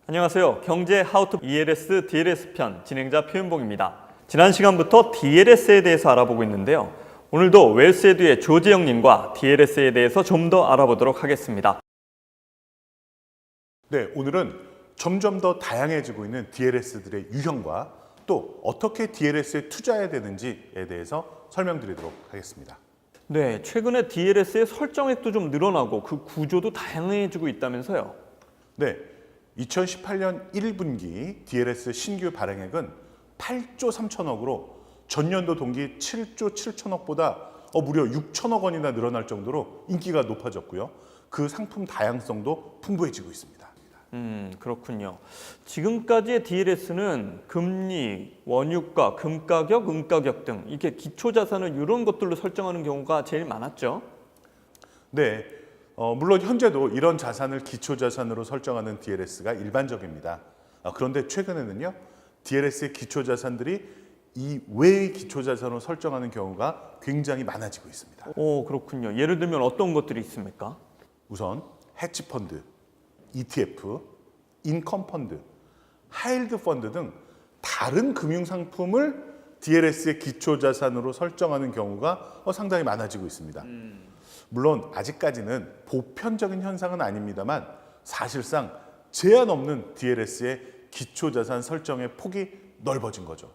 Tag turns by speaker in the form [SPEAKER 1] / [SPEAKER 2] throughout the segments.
[SPEAKER 1] 안녕하세요. 경제 하우투 ELS, DLS 편 진행자 표현봉입니다. 지난 시간부터 DLS에 대해서 알아보고 있는데요. 오늘도 웰스에듀의 조재영님과 DLS에 대해서 좀 더 알아보도록 하겠습니다.
[SPEAKER 2] 네, 오늘은 점점 더 다양해지고 있는 DLS들의 유형과 또 어떻게 DLS에 투자해야 되는지에 대해서 설명드리도록 하겠습니다.
[SPEAKER 1] 네, 최근에 DLS의 설정액도 좀 늘어나고 그 구조도 다양해지고 있다면서요.
[SPEAKER 2] 네, 2018년 1분기 DLS 신규 발행액은 8조 3천억으로 전년도 동기 7조 7천억보다 무려 6천억 원이나 늘어날 정도로 인기가 높아졌고요. 그 상품 다양성도 풍부해지고 있습니다.
[SPEAKER 1] 그렇군요. 지금까지의 DLS는 금리, 원유가, 금가격, 은가격 등 이렇게 기초자산을 이런 것들로 설정하는 경우가 제일 많았죠.
[SPEAKER 2] 네, 물론 현재도 이런 자산을 기초자산으로 설정하는 DLS가 일반적입니다. 그런데 최근에는요, DLS의 기초자산들이 이 외의 기초자산으로 설정하는 경우가 굉장히 많아지고 있습니다.
[SPEAKER 1] 오, 그렇군요. 예를 들면 어떤 것들이 있습니까?
[SPEAKER 2] 우선 해치펀드, ETF, 인컴 펀드, 하이힐드 펀드 등 다른 금융상품을 DLS의 기초자산으로 설정하는 경우가 상당히 많아지고 있습니다. 물론 아직까지는 보편적인 현상은 아닙니다만 사실상 제한 없는 DLS의 기초자산 설정의 폭이 넓어진 거죠.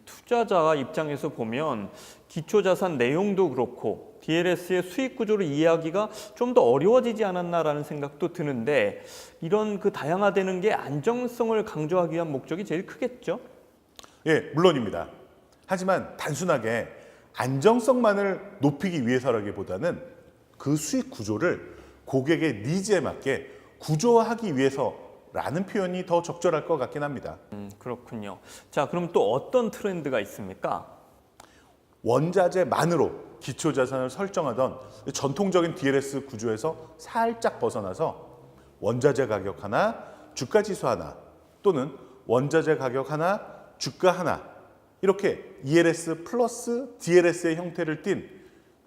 [SPEAKER 1] 투자자 입장에서 보면 기초자산 내용도 그렇고 DLS의 수익 구조를 이해하기가 좀 더 어려워지지 않았나라는 생각도 드는데 이런 그 다양화되는 게 안정성을 강조하기 위한 목적이 제일 크겠죠?
[SPEAKER 2] 예, 물론입니다. 하지만 단순하게 안정성만을 높이기 위해서라기보다는 그 수익 구조를 고객의 니즈에 맞게 구조화하기 위해서라는 표현이 더 적절할 것 같긴 합니다.
[SPEAKER 1] 그렇군요. 자, 그럼 또 어떤 트렌드가 있습니까?
[SPEAKER 2] 원자재만으로 기초자산을 설정하던 전통적인 DLS 구조에서 살짝 벗어나서 원자재 가격 하나, 주가 지수 하나 또는 원자재 가격 하나, 주가 하나 이렇게 ELS 플러스 DLS의 형태를 띤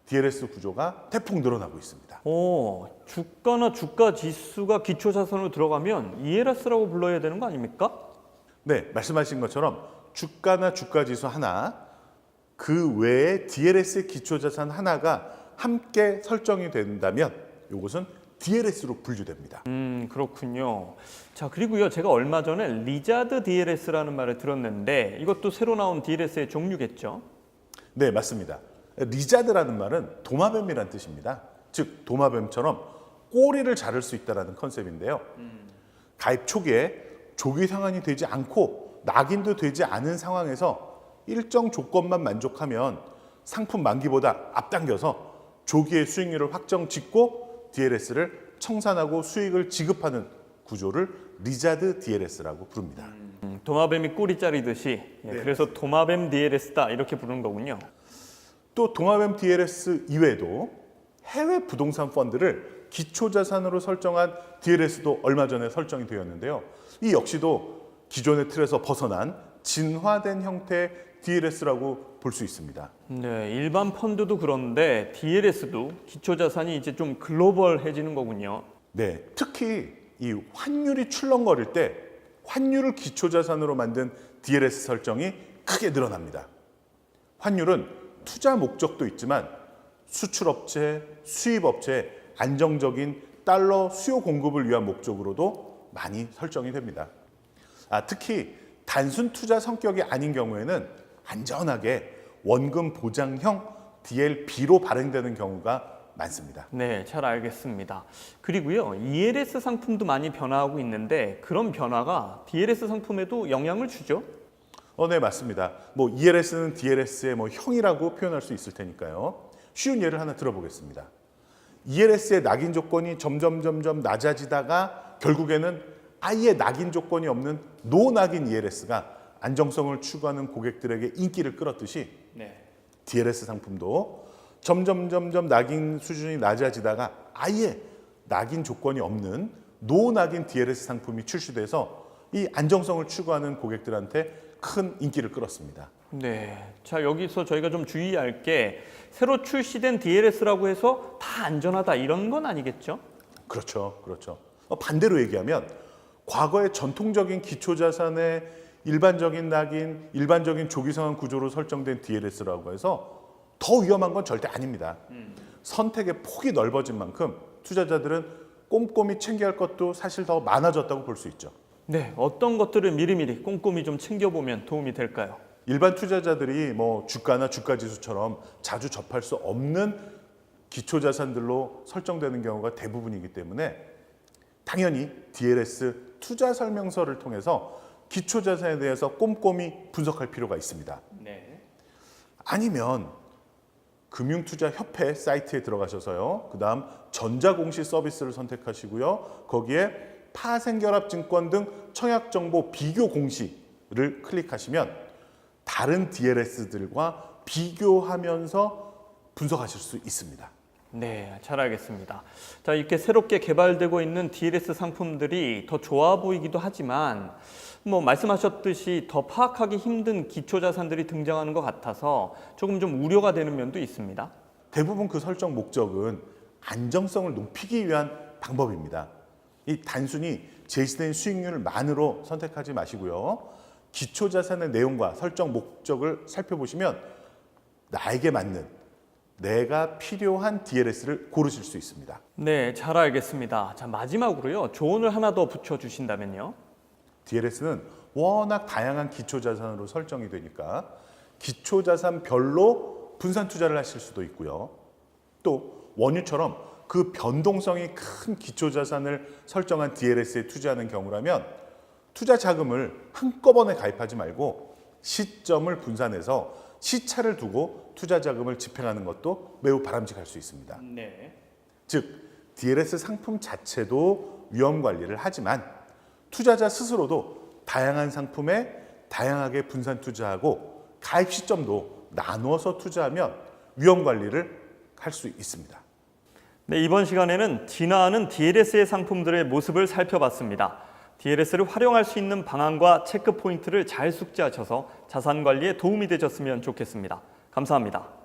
[SPEAKER 2] DLS 구조가 대폭 늘어나고 있습니다.
[SPEAKER 1] 주가나 주가 지수가 기초자산으로 들어가면 ELS라고 불러야 되는 거 아닙니까?
[SPEAKER 2] 네, 말씀하신 것처럼 주가나 주가 지수 하나 그 외에 DLS의 기초자산 하나가 함께 설정이 된다면 이것은 DLS로 분류됩니다.
[SPEAKER 1] 그렇군요. 자, 그리고요, 제가 얼마 전에 리자드 DLS라는 말을 들었는데 이것도 새로 나온 DLS의 종류겠죠?
[SPEAKER 2] 네, 맞습니다. 리자드라는 말은 도마뱀이란 뜻입니다. 즉 도마뱀처럼 꼬리를 자를 수 있다는 컨셉인데요. 가입 초기에 조기 상환이 되지 않고 낙인도 되지 않은 상황에서 일정 조건만 만족하면 상품 만기보다 앞당겨서 조기의 수익률을 확정 짓고 DLS를 청산하고 수익을 지급하는 구조를 리자드 DLS라고 부릅니다.
[SPEAKER 1] 도마뱀이 꼬리 자르듯이 그래서 도마뱀 DLS다 이렇게 부르는 거군요.
[SPEAKER 2] 또 도마뱀 DLS 이외에도 해외 부동산 펀드를 기초자산으로 설정한 DLS도 얼마 전에 설정이 되었는데요. 이 역시도 기존의 틀에서 벗어난 진화된 형태의 DLS라고 볼 수 있습니다.
[SPEAKER 1] 네, 일반 펀드도 그런데 DLS도 기초자산이 이제 좀 글로벌해지는 거군요.
[SPEAKER 2] 네, 특히 이 환율이 출렁거릴 때 환율을 기초자산으로 만든 DLS 설정이 크게 늘어납니다. 환율은 투자 목적도 있지만 수출업체, 수입업체의 안정적인 달러 수요 공급을 위한 목적으로도 많이 설정이 됩니다. 특히 단순 투자 성격이 아닌 경우에는 안전하게 원금 보장형 DLB로 발행되는 경우가 많습니다.
[SPEAKER 1] 네, 잘 알겠습니다. 그리고요, ELS 상품도 많이 변화하고 있는데 그런 변화가 DLS 상품에도 영향을 주죠?
[SPEAKER 2] 네, 맞습니다. ELS는 DLS의 형이라고 표현할 수 있을 테니까요. 쉬운 예를 하나 들어보겠습니다. ELS의 낙인 조건이 점점 낮아지다가 결국에는 아예 낙인 조건이 없는 노낙인 ELS가 안정성을 추구하는 고객들에게 인기를 끌었듯이 DLS 상품도 점점 낙인 수준이 낮아지다가 아예 낙인 조건이 없는 노낙인 DLS 상품이 출시돼서 이 안정성을 추구하는 고객들한테 큰 인기를 끌었습니다.
[SPEAKER 1] 네, 자 여기서 저희가 좀 주의할 게 새로 출시된 DLS라고 해서 다 안전하다 이런 건 아니겠죠?
[SPEAKER 2] 그렇죠. 반대로 얘기하면 과거의 전통적인 기초자산의 일반적인 낙인, 일반적인 조기상환 구조로 설정된 DLS라고 해서 더 위험한 건 절대 아닙니다. 선택의 폭이 넓어진 만큼 투자자들은 꼼꼼히 챙겨야 할 것도 사실 더 많아졌다고 볼 수 있죠.
[SPEAKER 1] 네, 어떤 것들을 미리미리 꼼꼼히 좀 챙겨보면 도움이 될까요?
[SPEAKER 2] 일반 투자자들이 뭐 주가나 주가지수처럼 자주 접할 수 없는 기초자산들로 설정되는 경우가 대부분이기 때문에 당연히 DLS 투자 설명서를 통해서 기초자산에 대해서 꼼꼼히 분석할 필요가 있습니다.
[SPEAKER 1] 네.
[SPEAKER 2] 아니면 금융투자협회 사이트에 들어가셔서요. 그다음 전자공시 서비스를 선택하시고요. 거기에 파생결합증권 등 청약정보 비교 공시를 클릭하시면 다른 DLS들과 비교하면서 분석하실 수 있습니다.
[SPEAKER 1] 네, 잘 알겠습니다. 자, 이렇게 새롭게 개발되고 있는 DLS 상품들이 더 좋아 보이기도 하지만 말씀하셨듯이 더 파악하기 힘든 기초 자산들이 등장하는 것 같아서 조금 좀 우려가 되는 면도 있습니다.
[SPEAKER 2] 대부분 그 설정 목적은 안정성을 높이기 위한 방법입니다. 이 단순히 제시된 수익률만으로 선택하지 마시고요. 기초 자산의 내용과 설정 목적을 살펴보시면 나에게 맞는 내가 필요한 DLS를 고르실 수 있습니다.
[SPEAKER 1] 네, 잘 알겠습니다. 자, 마지막으로요. 조언을 하나 더 붙여주신다면요.
[SPEAKER 2] DLS는 워낙 다양한 기초자산으로 설정이 되니까 기초자산별로 분산 투자를 하실 수도 있고요. 또 원유처럼 그 변동성이 큰 기초자산을 설정한 DLS에 투자하는 경우라면 투자 자금을 한꺼번에 가입하지 말고 시점을 분산해서 시차를 두고 투자 자금을 집행하는 것도 매우 바람직할 수 있습니다.
[SPEAKER 1] 네.
[SPEAKER 2] 즉 DLS 상품 자체도 위험 관리를 하지만 투자자 스스로도 다양한 상품에 다양하게 분산 투자하고 가입 시점도 나누어서 투자하면 위험 관리를 할 수 있습니다.
[SPEAKER 1] 네, 이번 시간에는 진화하는 DLS의 상품들의 모습을 살펴봤습니다. DLS를 활용할 수 있는 방안과 체크 포인트를 잘 숙지하셔서 자산 관리에 도움이 되셨으면 좋겠습니다. 감사합니다.